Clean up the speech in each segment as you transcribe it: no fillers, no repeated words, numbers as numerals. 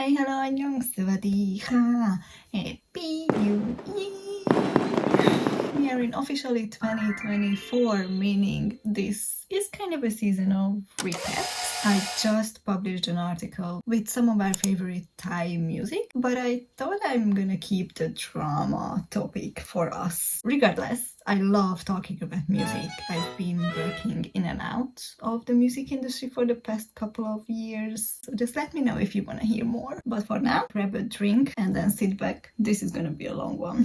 hello อันยองสวัสดีค่ะ Happy New Year! We are in officially 2024, meaning this is kind of a season of recaps. I just published an article with some of our favorite Thai music, but I thought I'm gonna keep the drama topic for us. Regardless, I love talking about music. I've been working in and out of the music industry for the past couple of years, so just let me know if you want to hear more. But for now, grab a drink and then sit back. This is gonna be a long one.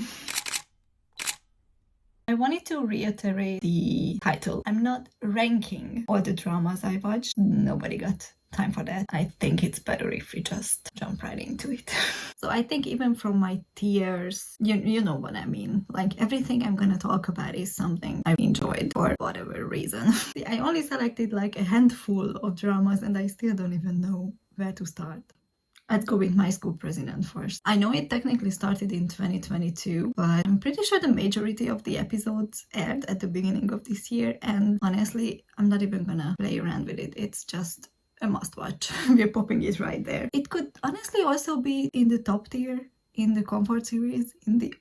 I wanted to reiterate the title. I'm not ranking all the dramas I watched. Nobody got time for that. I think it's better if we just jump right into it. So I think even from my tiers, you know what I mean. Like everything I'm gonna talk about is something I've enjoyed for whatever reason. I only selected like a handful of dramas and I still don't even know where to start. Let's go with My School President first. I know it technically started in 2022, but I'm pretty sure the majority of the episodes aired at the beginning of this year, and honestly, I'm not even gonna play around with it. It's just a must-watch. We're popping it right there. It could honestly also be in the top tier, in the comfort series, in the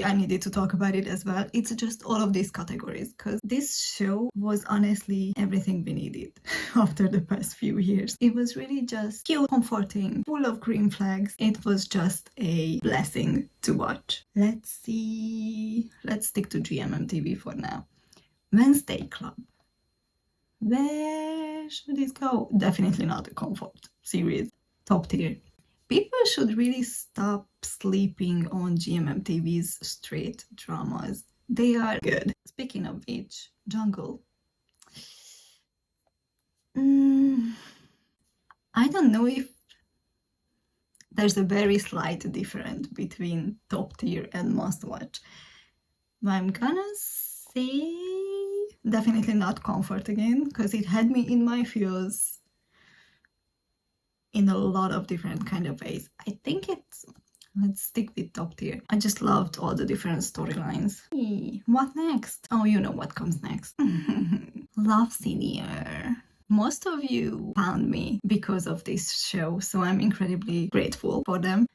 I needed to talk about it as well. It's just all of these categories because this show was honestly everything we needed after the past few years. It was really just cute, comforting, full of green flags. It was just a blessing to watch. Let's see. Let's stick to GMMTV for now. Wednesday Club. Where should it go? Definitely not a comfort series. Top tier. People should really stop sleeping on GMMTV's straight dramas. They are good. Speaking of which, Jungle. I don't know if there's a very slight difference between top tier and must watch, but I'm gonna say definitely not comfort again because it had me in my feels in a lot of different kind of ways. I think let's stick with top tier. I just loved all the different storylines. Hey, what next? Oh, you know what comes next. Love Senior. Most of you found me because of this show, so I'm incredibly grateful for them.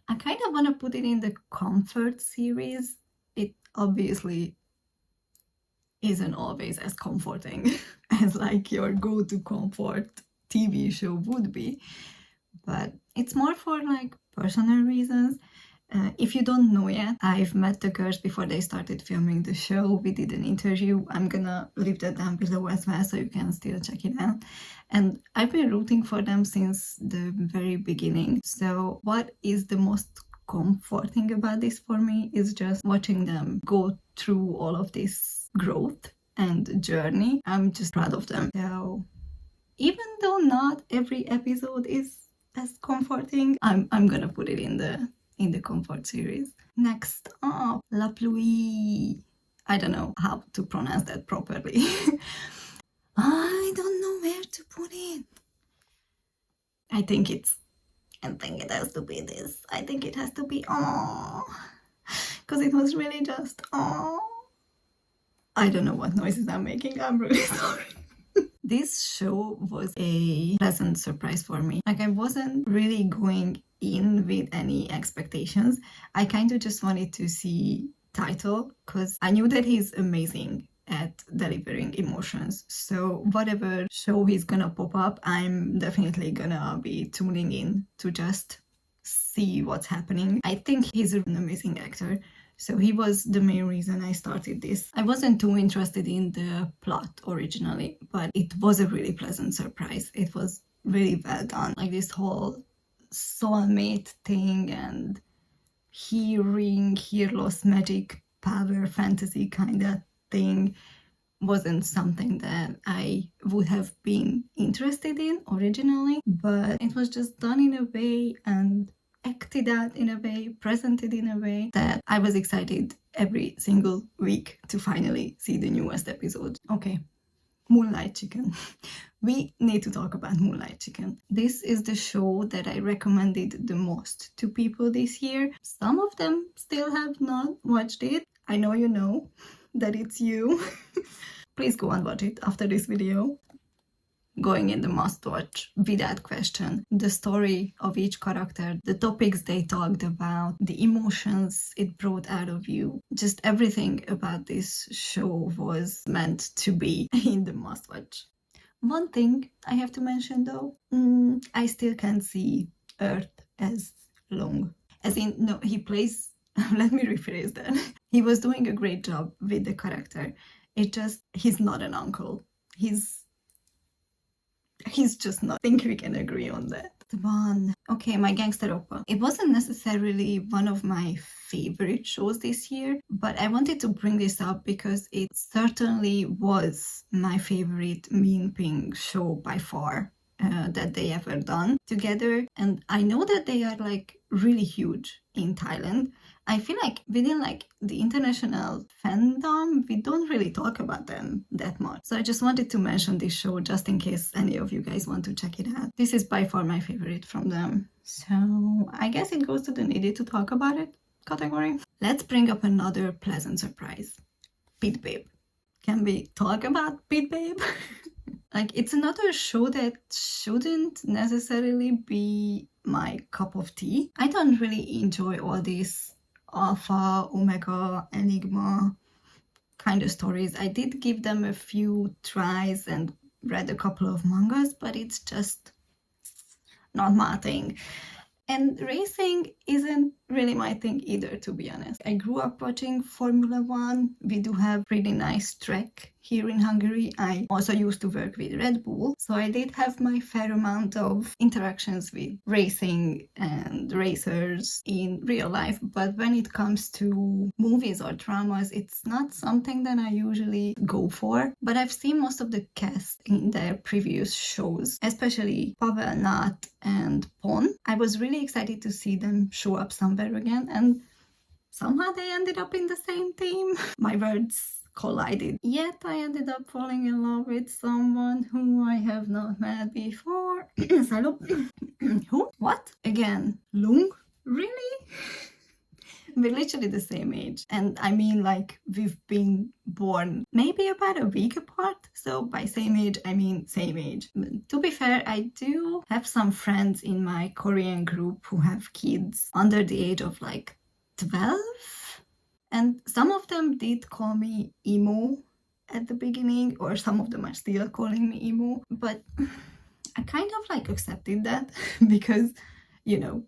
I kind of want to put it in the comfort series. It obviously isn't always as comforting as like your go-to comfort TV show would be, but it's more for like personal reasons. If you don't know yet, I've met the girls before they started filming the show. We did an interview. I'm gonna leave that down below as well so you can still check it out. And I've been rooting for them since the very beginning. So what is the most comforting about this for me is just watching them go through all of this growth and journey. I'm just proud of them. So even though not every episode is as comforting, I'm gonna put it in the comfort series. Next up, La Pluie. I don't know how to pronounce that properly. I don't know where to put it. I think it has to be this. I think it has to be because it was really just I don't know what noises I'm making. I'm really sorry. This show was a pleasant surprise for me. Like I wasn't really going in with any expectations. I kind of just wanted to see Title because I knew that he's amazing at delivering emotions. So whatever show he's gonna pop up, I'm definitely gonna be tuning in to just see what's happening. I think he's an amazing actor. So he was the main reason I started this. I wasn't too interested in the plot originally, but it was a really pleasant surprise. It was really well done. Like this whole soulmate thing and hear loss magic power fantasy kind of thing wasn't something that I would have been interested in originally, but it was just done in a way and acted out in a way, presented in a way that I was excited every single week to finally see the newest episode. Okay, Moonlight Chicken. We need to talk about Moonlight Chicken. This is the show that I recommended the most to people this year. Some of them still have not watched it. I know you know that it's you. Please go and watch it after this video. going in the must-watch without question. The story of each character, the topics they talked about, the emotions it brought out of you, just everything about this show was meant to be in the must-watch. One thing I have to mention though, I still can't see Earth as Long. As in, no, he plays, let me rephrase that. He was doing a great job with the character. It just, he's not an uncle. He's just not. I think we can agree on that. The one, okay, my Gangster Oppa. It wasn't necessarily one of my favorite shows this year, but I wanted to bring this up because it certainly was my favorite Mean Ping show by far. That they ever done together, and I know that they are like really huge in Thailand. I feel like within like the international fandom, we don't really talk about them that much. So I just wanted to mention this show just in case any of you guys want to check it out. This is by far my favorite from them. So I guess it goes to the needed to talk about it category. Let's bring up another pleasant surprise. Pit Babe. Can we talk about Pit Babe? Like, it's another show that shouldn't necessarily be my cup of tea. I don't really enjoy all these Alpha, Omega, Enigma kind of stories. I did give them a few tries and read a couple of mangas, but it's just not my thing. And racing isn't really my thing either, to be honest. I grew up watching Formula One. We do have really nice track here in Hungary. I also used to work with Red Bull, so I did have my fair amount of interactions with racing and racers in real life. But when it comes to movies or dramas, it's not something that I usually go for. But I've seen most of the cast in their previous shows, especially Pavel, Nat, and Pon. I was really excited to see them show up somewhere again, and somehow they ended up in the same team. My words collided. Yet I ended up falling in love with someone who I have not met before. Who? What? Again, Lung? Really? We're literally the same age. And I mean, like, we've been born maybe about a week apart. So by same age, I mean same age. But to be fair, I do have some friends in my Korean group who have kids under the age of like 12. And some of them did call me emo at the beginning, or some of them are still calling me emo. But I kind of like accepted that because, you know,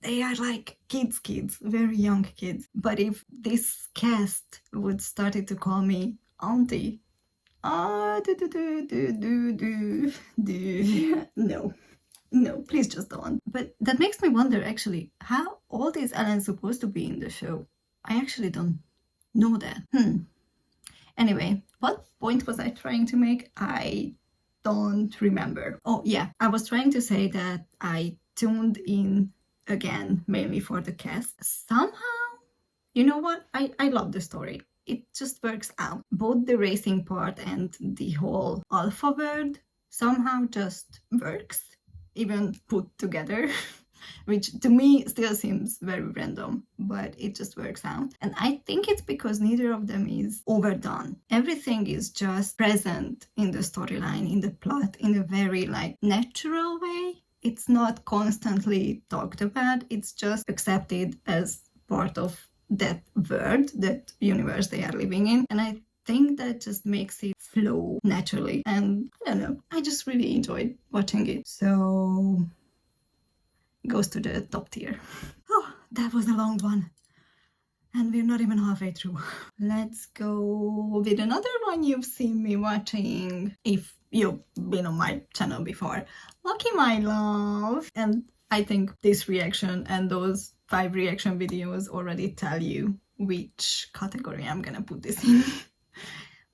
they are like kids, very young kids. But if this cast would started to call me auntie, no, please just don't. But that makes me wonder actually, how old is Ellen supposed to be in the show? I actually don't know that. Anyway, what point was I trying to make? I don't remember. Oh yeah, I was trying to say that I tuned in again, mainly for the cast. Somehow, you know what? I love the story. It just works out. Both the racing part and the whole alpha world somehow just works, even put together, which to me still seems very random, but it just works out. And I think it's because neither of them is overdone. Everything is just present in the storyline, in the plot, in a very like natural way. It's not constantly talked about, it's just accepted as part of that world, that universe they are living in. And I think that just makes it flow naturally. And I don't know, I just really enjoyed watching it. So it goes to the top tier. Oh, that was a long one. And we're not even halfway through. Let's go with another one you've seen me watching, if you've been on my channel before. Lucky My Love. And I think this reaction and those 5 reaction videos already tell you which category I'm gonna put this in.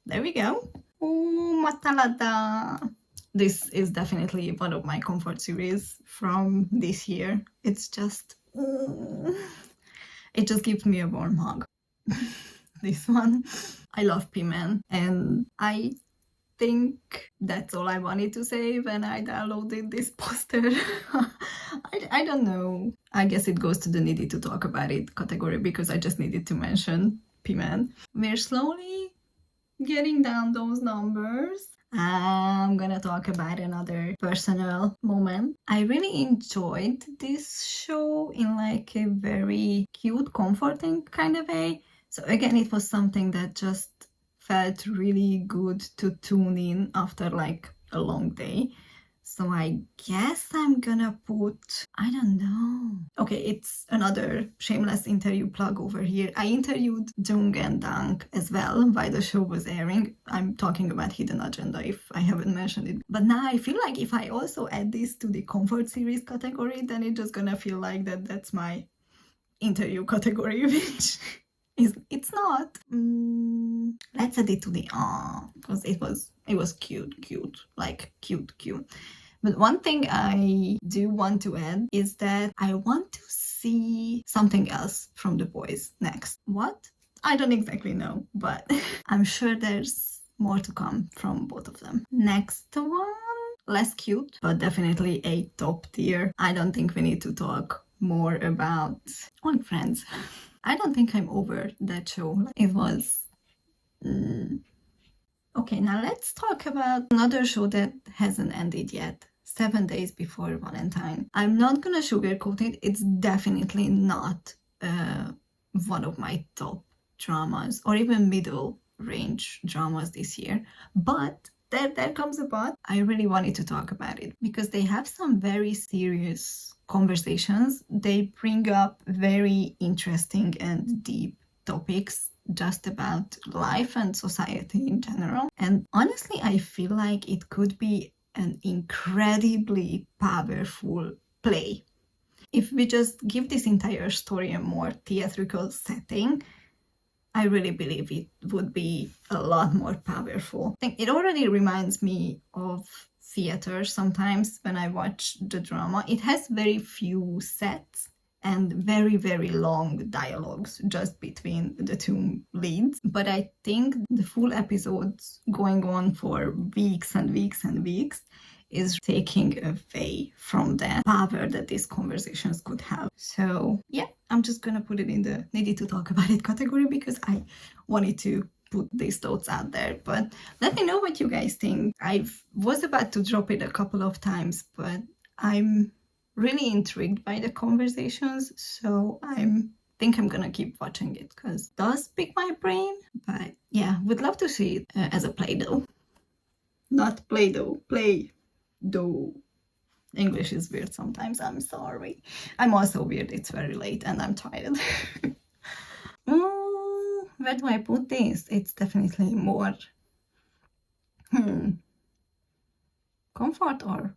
There we go. Oh, Matalada. This is definitely one of my comfort series from this year. It's just... it just gives me a warm hug. This one. I love P-Man, and I think that's all I wanted to say when I downloaded this poster. I don't know. I guess it goes to the needed to talk about it category because I just needed to mention P-Man. We're slowly getting down those numbers. I'm gonna talk about another personal moment. I really enjoyed this show in like a very cute, comforting kind of way. So again, it was something that just felt really good to tune in after like a long day. So I guess I'm gonna put, I don't know. Okay, it's another shameless interview plug over here. I interviewed Jung and Dang as well while the show was airing. I'm talking about Hidden Agenda if I haven't mentioned it. But now I feel like if I also add this to the comfort series category, then it's just gonna feel like that's my interview category, which it's not. Let's add it to the because it was cute, like cute. But one thing I do want to add is that I want to see something else from the boys next. What? I don't exactly know, but I'm sure there's more to come from both of them. Next one, less cute, but definitely a top tier. I don't think we need to talk more about Only Friends. I don't think I'm over that show. It was... Okay, now let's talk about another show that hasn't ended yet. 7 Days Before Valentine. I'm not gonna sugarcoat it. It's definitely not one of my top dramas or even middle range dramas this year. But there comes a but. I really wanted to talk about it because they have some very serious conversations. They bring up very interesting and deep topics just about life and society in general. And honestly, I feel like it could be an incredibly powerful play. If we just give this entire story a more theatrical setting, I really believe it would be a lot more powerful. I think it already reminds me of theater sometimes when I watch the drama. It has very few sets and very, very long dialogues just between the two leads. But I think the full episodes going on for weeks and weeks and weeks is taking away from the power that these conversations could have. So yeah, I'm just gonna put it in the needed to talk about it category because I wanted to put these thoughts out there. But let me know what you guys think. I was about to drop it a couple of times, but I'm really intrigued by the conversations, so think I'm gonna keep watching it because it does pick my brain. But yeah, would love to see it as a play though. Not Play-Doh, Play-Doh. English is weird sometimes, I'm sorry. I'm also weird, it's very late and I'm tired. Where do I put this? It's definitely more comfort, or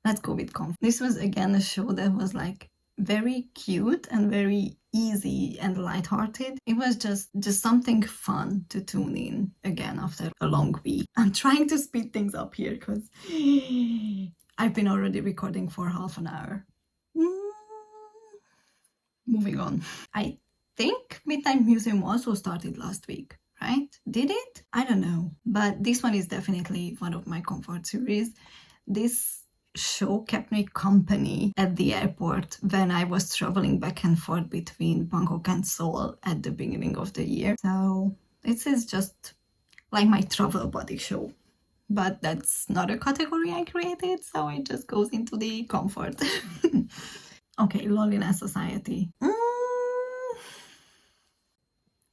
let's go with comfort. This was again a show that was like very cute and very easy and lighthearted. It was just something fun to tune in again after a long week. I'm trying to speed things up here because I've been already recording for half an hour. Moving on. I think Midnight Museum also started last week, right? Did it? I don't know. But this one is definitely one of my comfort series. This show kept me company at the airport when I was traveling back and forth between Bangkok and Seoul at the beginning of the year. So this is just like my travel buddy show. But that's not a category I created, so it just goes into the comfort. Okay, Loneliness Society.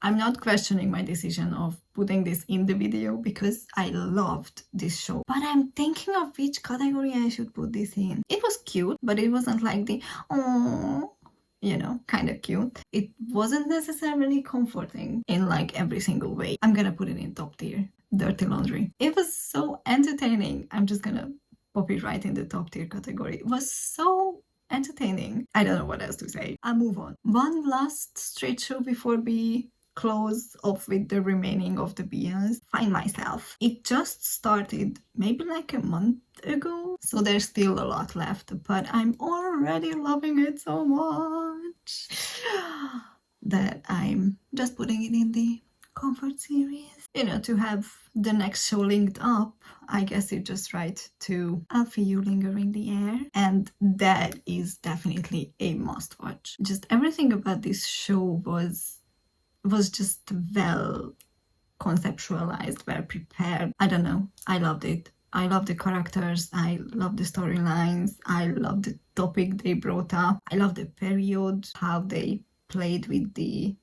I'm not questioning my decision of putting this in the video because I loved this show. But I'm thinking of which category I should put this in. It was cute, but it wasn't like the, oh, you know, kind of cute. It wasn't necessarily comforting in like every single way. I'm gonna put it in top tier. Dirty Laundry. It was so entertaining. I'm just gonna pop it right in the top tier category. It was so entertaining. I don't know what else to say. I'll move on. One last straight show before we close off with the remaining of the BS. Find Myself. It just started maybe like a month ago, so there's still a lot left, but I'm already loving it so much that I'm just putting it in the comfort series. You know, to have the next show linked up, I guess it's just right to I'll Feel You Linger in the Air, and that is definitely a must watch. Just everything about this show was just well conceptualized, well prepared. I don't know. I loved it. I love the characters, I love the storylines, I love the topic they brought up, I love the period, how they played with the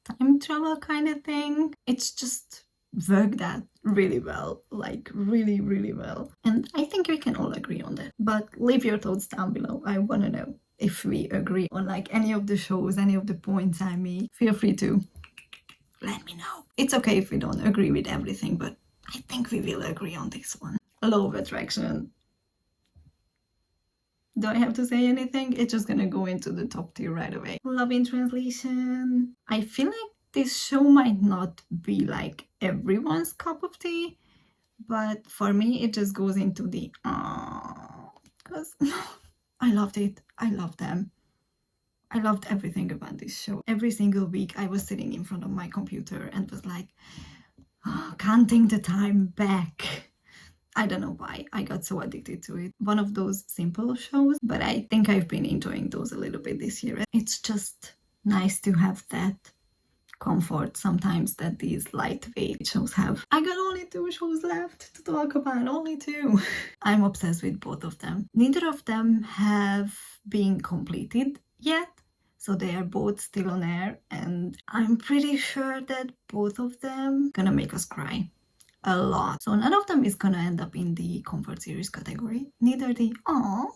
time travel kind of thing. It's just worked out really well, like really, really well. And I think we can all agree on that. But leave your thoughts down below. I want to know if we agree on like any of the shows, any of the points I made. Feel free to let me know. It's okay if we don't agree with everything, but I think we will agree on this one. Law of attraction. Do I have to say anything? It's just gonna go into the top tier right away. Love in translation. I feel like this show might not be like everyone's cup of tea, but for me it just goes into the because I loved it. I loved them. I loved everything about this show. Every single week I was sitting in front of my computer and was like, counting the time back. I don't know why I got so addicted to it. One of those simple shows, but I think I've been enjoying those a little bit this year. It's just nice to have that comfort sometimes that these lightweight shows have. I got only 2 shows left to talk about, only 2. I'm obsessed with both of them. Neither of them have been completed yet, so they are both still on air, and I'm pretty sure that both of them gonna make us cry a lot. So none of them is gonna end up in the comfort series category, neither the aww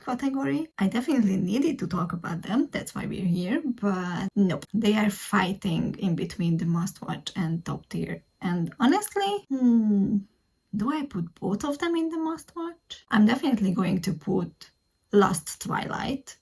category. I definitely needed to talk about them, that's why we're here, but nope. They are fighting in between the must-watch and top tier. And honestly, do I put both of them in the must-watch? I'm definitely going to put Last Twilight,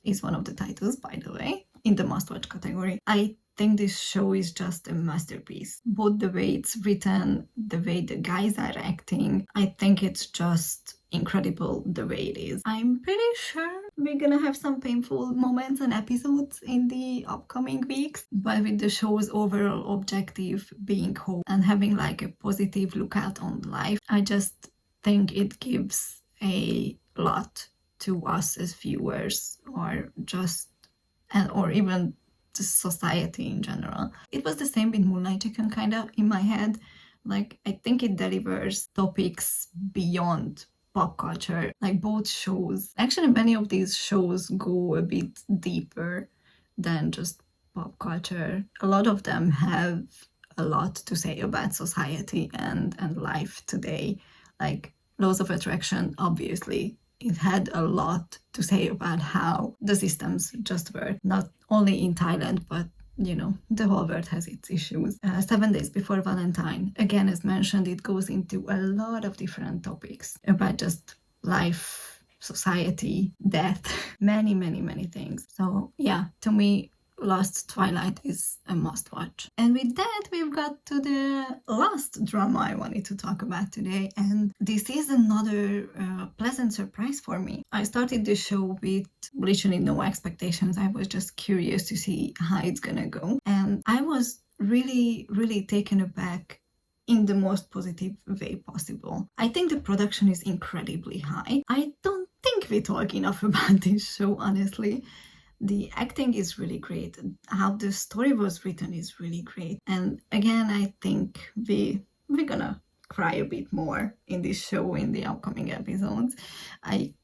is one of the titles, by the way, in the must-watch category. I think this show is just a masterpiece. Both the way it's written, the way the guys are acting, I think it's just incredible the way it is. I'm pretty sure we're gonna have some painful moments and episodes in the upcoming weeks, but with the show's overall objective being hope and having like a positive lookout on life, I just think it gives a lot to us as viewers, or just, or even the society in general. It was the same with Moonlight Chicken kind of in my head. Like, I think it delivers topics beyond pop culture. Like both shows, actually many of these shows go a bit deeper than just pop culture. A lot of them have a lot to say about society and life today. Like Laws of Attraction, obviously, it had a lot to say about how the systems just work, not only in Thailand, but you know, the whole world has its issues. 7 Days Before Valentine, again, as mentioned, it goes into a lot of different topics about just life, society, death, many, many, many things. So yeah, to me, Last Twilight is a must-watch. And with that, we've got to the last drama I wanted to talk about today, and this is another pleasant surprise for me. I started the show with literally no expectations. I was just curious to see how it's gonna go, and I was really, really taken aback in the most positive way possible. I think the production is incredibly high. I don't think we talk enough about this show, honestly. The acting is really great. How the story was written is really great. And again, I think we're gonna cry a bit more in this show in the upcoming episodes. I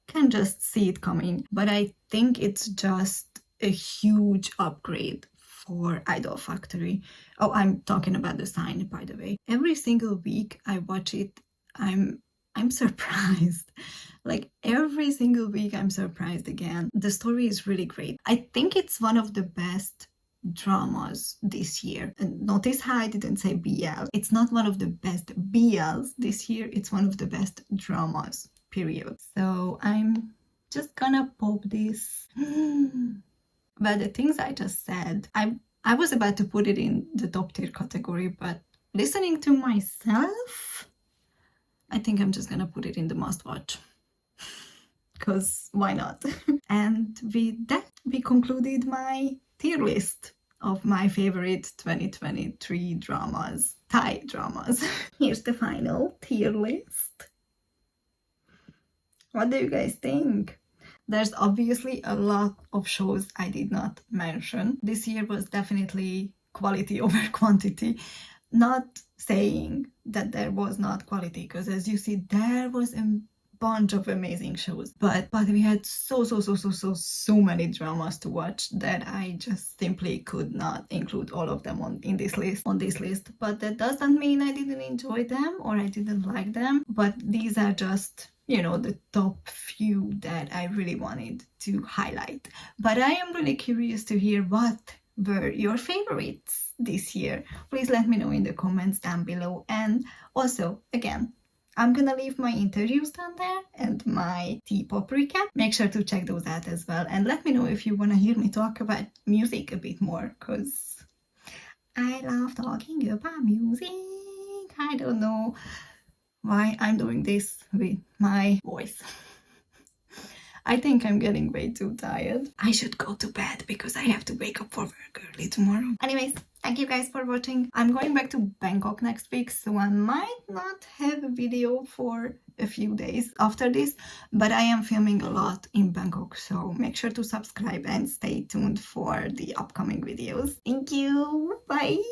can just see it coming. But I think it's just a huge upgrade for Idol Factory. Oh, I'm talking about the Sign, by the way. Every single week I watch it, I'm surprised. Like every single week I'm surprised again. The story is really great. I think it's one of the best dramas this year. And notice how I didn't say BL. It's not one of the best BLs this year. It's one of the best dramas, period. So I'm just gonna pop this. But the things I just said, I was about to put it in the top tier category, but listening to myself, I think I'm just gonna put it in the must watch. Because why not? And with that, we concluded my tier list of my favorite 2023 dramas, Thai dramas. Here's the final tier list. What do you guys think? There's obviously a lot of shows I did not mention. This year was definitely quality over quantity. Not saying that there was not quality, because as you see, there was a bunch of amazing shows, but we had so many dramas to watch that I just simply could not include all of them on this list. But that doesn't mean I didn't enjoy them or I didn't like them, but these are just, you know, the top few that I really wanted to highlight. But I am really curious to hear what were your favorites this year. Please let me know in the comments down below. And also, again, I'm gonna leave my interviews down there and my T-pop recap. Make sure to check those out as well. And let me know if you wanna hear me talk about music a bit more, because I love talking about music. I don't know why I'm doing this with my voice. I think I'm getting way too tired. I should go to bed because I have to wake up for work early tomorrow. Anyways, thank you guys for watching. I'm going back to Bangkok next week, so I might not have a video for a few days after this, but I am filming a lot in Bangkok, so make sure to subscribe and stay tuned for the upcoming videos. Thank you. Bye.